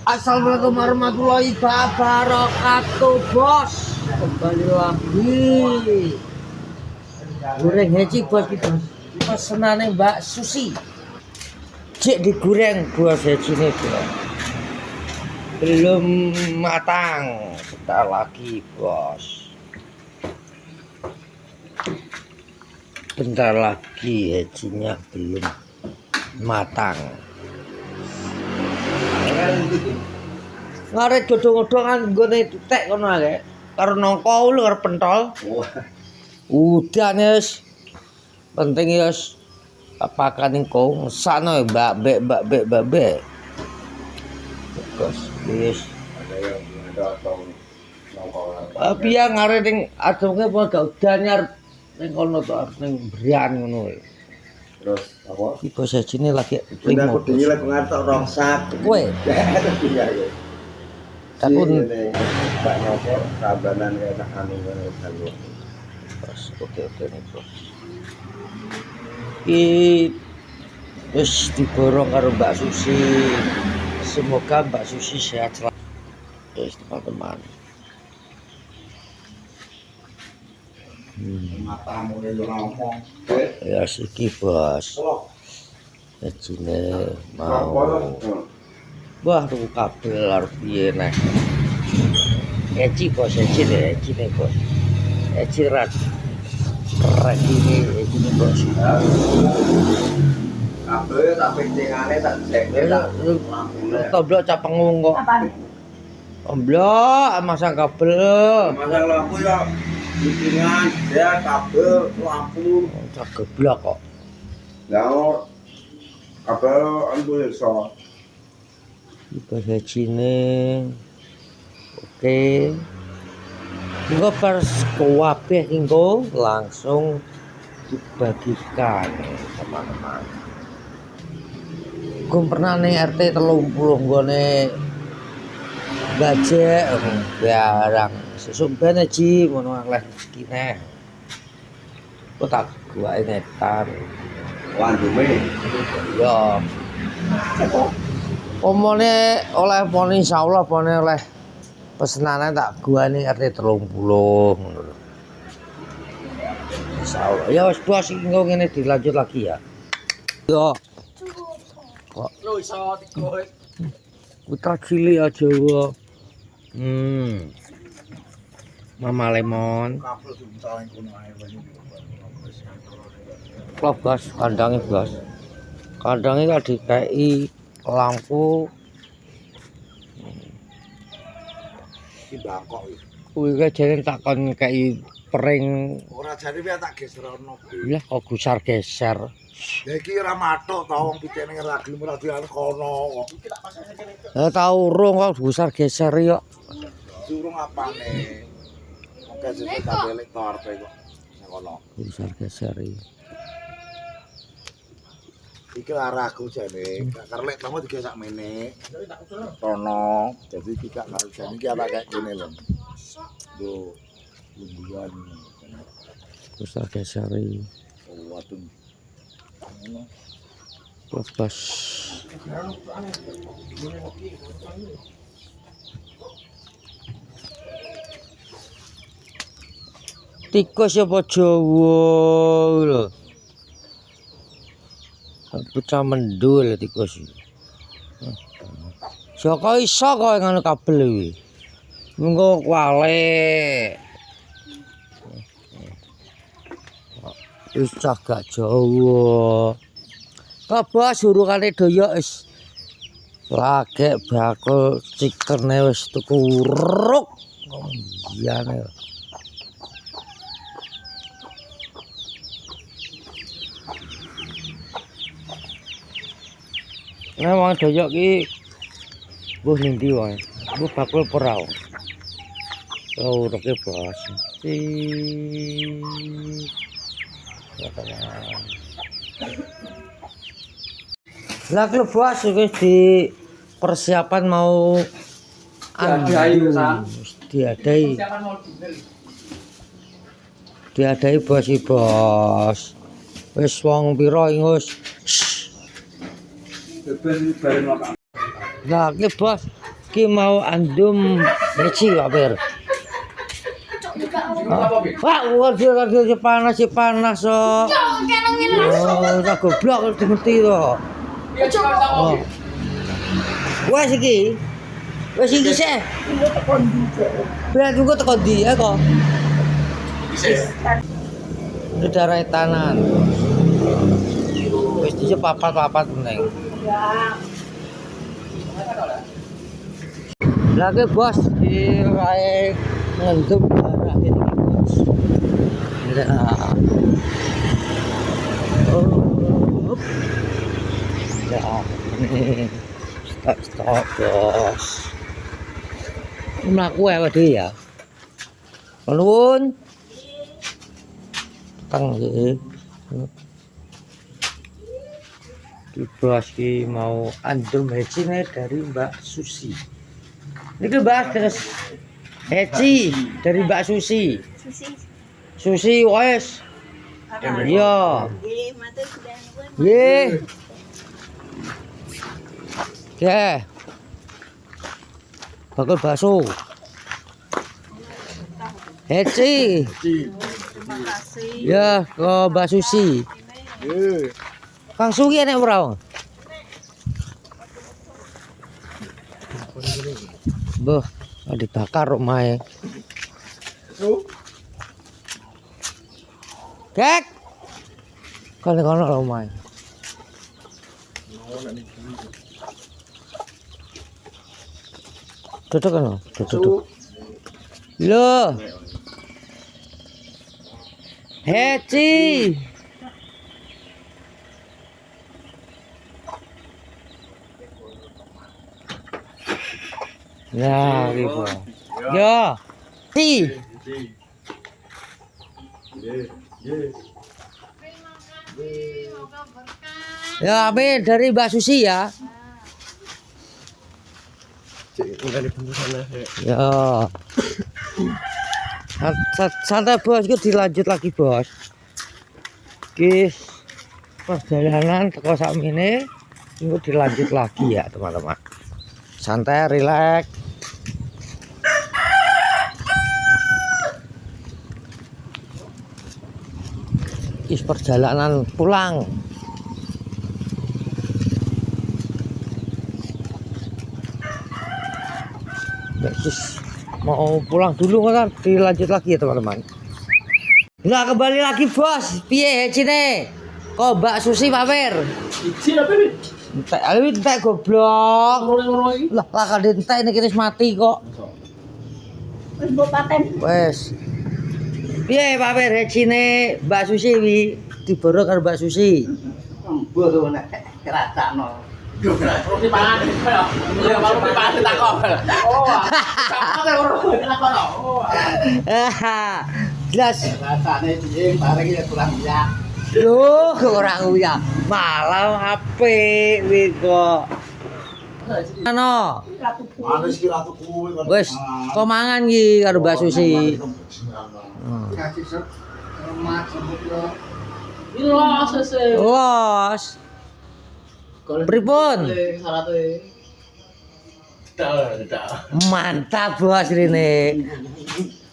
Assalamualaikum warahmatullahi wabarakatuh, bos. Kembali lagi goreng heci bos kita. Pesenane Mbak Susi. Cek digoreng bos heci ini bos. Belum matang. Bentar lagi bos. Bentar lagi hecinya belum matang. Ngarep dodong-dodongan nggone tek kono ae. Karo nongko lu karo pentol. Udah wis. Penting wis apakan engko ngesano mbak bek. Terus wis. Biar ngarep ning adonge apa gak udanyar ning kono to ning Brian ngono. Terus apa? Iki bos sini lagi Sudah kudune lagi ngatok rongsak. Kowe. Aku Pak Nopo kabanan kaya tak anu karo. bos, oke nih bos. Iki wis diborong karo Mbak Susi. Semoga Mbak Susi sehat selalu. Wis teman-teman. Matamu yo ngomong. Ya siki bos. Ejine mau. Wah, tuku kabel arep piye nek. Eci bos, eci nih bos. Eci rat. Keren ini eci nih bos. Kabel tak pencengane tak jekne tak Toblok capengung kok. Omblok masang kabel. masang lampu ya bikinan dia kabel lampu. Cageblok kok. Lah kabel anu iso. Bos ecine. Oke. Engko pas kuwabeh engko langsung dibagikan teman-teman. Gue pernah nih RT 30 nggone gajek barang sesuk ben ji ngono oleh rezekine. Kok tak guake netan. Wandume. Ya. Omone oleh pon insyaallah pone oleh pesenane tak guane RT 30 ngono lho. Insyaallah. Ya wis bos engko ngene dilanjut lagi ya. Yo. Kok Lu iso tiga. Putra cilik aja wa. Mama lemon. Kabel diuntalin kono ae banyu. Klop gas kandange bos. Kandange kok dikei lampu. Iki bangkok iki. Kuwi kok jane tak kon kei pering. Ora jane piye tak geserono. Lah kok gusar-geser. Lah iki ora mathuk to wong pitene ngeragil ora dian kono kok. Lah tau urung kok gusar-geser yo. Durung apane. Oke sesuk tak belik to arepe kok. Nang kono. Gusar-geser iki. Iki arahku jane, karo lek tamu digawe sak mene. Tono, jadi tidak karo jane iki apa kayak gini lho. Lho, lumbuhan. Gusar-geser iki. Waduh. Bos. Tikus apa Jawa lho. Bocah mendul tikus. Joko iso kok ngono kabel iki. Mengko kuale. Wis cagak Jawa. Kok bos urungane doyok wis lagek bakul cikerne wis tuku uruk. Iyane. Nah, wong doyok ki mbuh ning ndi wae. Mbuh bakul perau. Oh, uruke bos. Lah klub bos wis di persiapan mau diadai bos. Wis wong pira wis. Lah iki bos Ki mau andum beci Pak. Wah, radio panas kok. Oh, tak goblok ngerti to. Oh. Wes iki. Wes iki sih. Berat juga teko ndi ya kok. Iki daerah tanan. Wis dise papat neng. Lagi bos di rae ngendep darah ini bos. Nah. Oh. Ya, ini stop bos. Mlaku ae wedi ya. Nuwun. Teng iki. Di bos ki mau andum hecine dari Mbak Susi. Niki Mbak terus heci dari Mbak Susi. Susi wes. Iya. Nggih. Nggih. Bakul bakso. Heci. Terima kasih. Ya, ke Mbak Susi. Nggih. Kang Sugi enek ora? Boh, dibakar omahe. Kek. Kono lho omahe. Duduk kan? Duduk. Loh. Heci. Ya, gitu. Ya. Ti. Ya, amin dari Mbak Susi ya. Ya. Santai bos, itu dilanjut lagi bos. Kis perjalanan teko sakmene itu dilanjut lagi ya teman-teman. Santai, rileks. Kis perjalanan pulang. Kis mau pulang dulu kan dilanjut lagi ya teman-teman. Nah kembali lagi bos, piye cine? Kok Mbak Susi pamer? Iji apa nih? Entek goblok. Ngono iki. Lah kan entek ini wis mati kok. Wis mbok paten. Wes. Piye pamer cine Mbak Susi wi diboro karo Mbak Susi. Mbok nek kerasakno. Yo kerasakno di pangan. Ya malu di pangan takok. Oh. Sampe ora takok. Oh. Jelas. Rasane piye bareng ya kurang ya. Loh, ora nguya. Malah apik wi kok. Ano? Manis ki ratu kuwi kan. Wes, kok mangan iki karo Mbak Susi. Kasih remat sebut yo. Ilo sese. Los. Pripun? Salate. Dah. Mantap bos rene.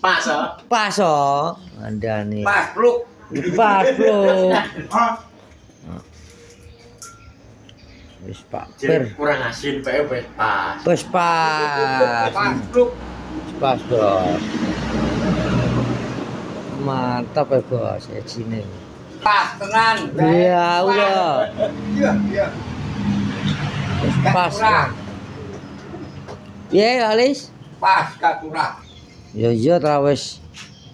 Pas oh. Pas oh. Andane. Pas pluk. Pas bro. Wis Pak Per. Kurang asin wis pas. Wis pas. Pas pluk. Pas bos. Mantap ya bos, sini. Pas tenan. Iya udah. Iya. Wis pas. Iya Alis. Pas gak kurang. Ya iya ta wis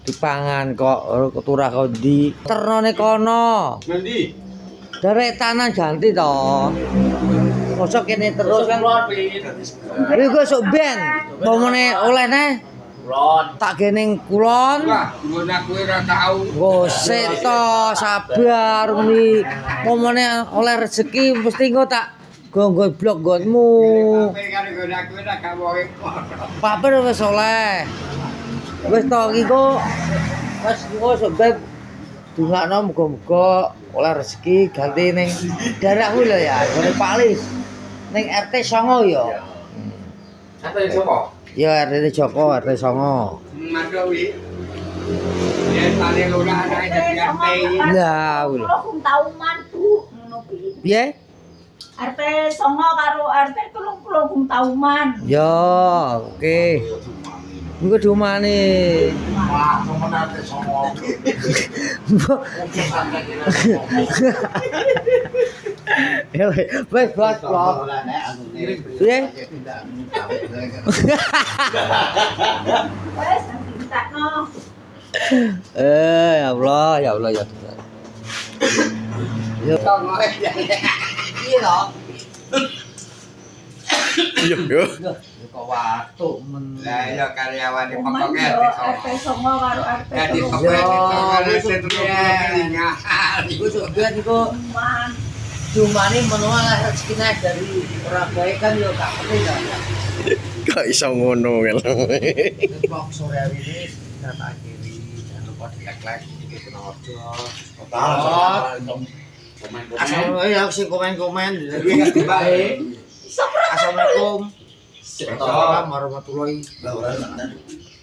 dipangan kok keturah kok ndi ternone kono. Ngendi? Derek tanah ganti to. Mosok kene terus kan. Iki kok sok ben. Pomone olehne Kulon. tak gening kulon. Wah, ngono aku ora tau. Gosek to sabar kuwi. Pomone oleh rezeki mesti engko tak gonggo blok nggonmu. Pak Per wis oleh. Wis to iki kok wis engko sok ben dungakno muga-muga oleh rezeki ganti ning daerah kuwi lho ya, ngene Pak Lis. Ning RT 9 ya. Ate sapa? Ya RT Joko, RT Songo. Mado wi. Ya tali lurah ana dadi RT. Lah, wih. Kalau kum tahu mantu ngono kuwi. Piye? RT songo karo RT 30 kum tauman. Ya, oke. Iku diumani. Wah, somen ate songo. Ya wis bos vlog. Piye? Wes nanti ditakno. Ya Allah, ya Allah ya Tuhan. Ya Iya toh. yo kok watuk men. Lah ya karyawan di Kuman pokoknya yo RT RT songo karo RT Jadi 30. pokoknya Ya, itu telinga. Iku sebenarnya niku Kuman. cumane menua lah rezekine dari orang baik kan yo gak penting kan. Kok iso ngono kan. Vlog sore hari ini kita akhiri. Jangan lupa di-like di Purworejo. Assalamualaikum ya sing komen-komen. Assalamualaikum. Assalamualaikum warahmatullahi wabarakatuh.